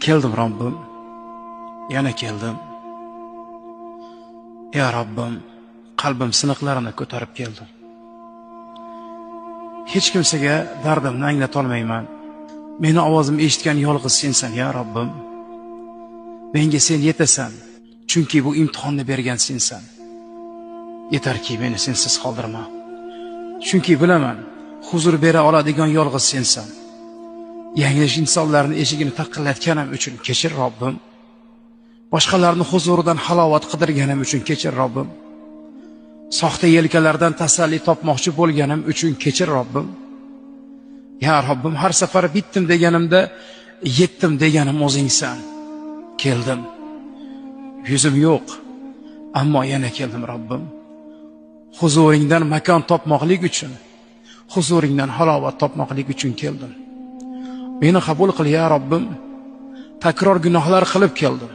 Keldim Robbim, yana keldim. Ya Robbim, qalbim siniqlarini ko'tarib keldim. Hech kimsaga dardimni anglata olmayman. Meni ovozimni eshitgan yolg'iz sensan, ya Robbim. Menga sen yetasan, chunki bu imtihonni bergan sensan. Yetarki meni sensiz qoldirma. Chunki bilaman, huzur bera oladigan yolg'iz sensan. Yanglish insonlarning eshigini taqillatganim uchun kechir Robbim. Boshqalarning huzuridan halovat qidirganim uchun kechir Robbim. Soxta yelkalardan tasalli topmoqchi bo'lganim uchun kechir Robbim. Ya Robbim, har safar bitdim deganimda yetdim deganim o'zingsan. Keldim. Yuzim yo'q, ammo yana keldim Robbim. Huzuringdan makon topmoqlik uchun, huzuringdan halovat topmoqlik uchun keldim. Meni qabul qil ya Robbim. Takror gunohlar qilib keldim.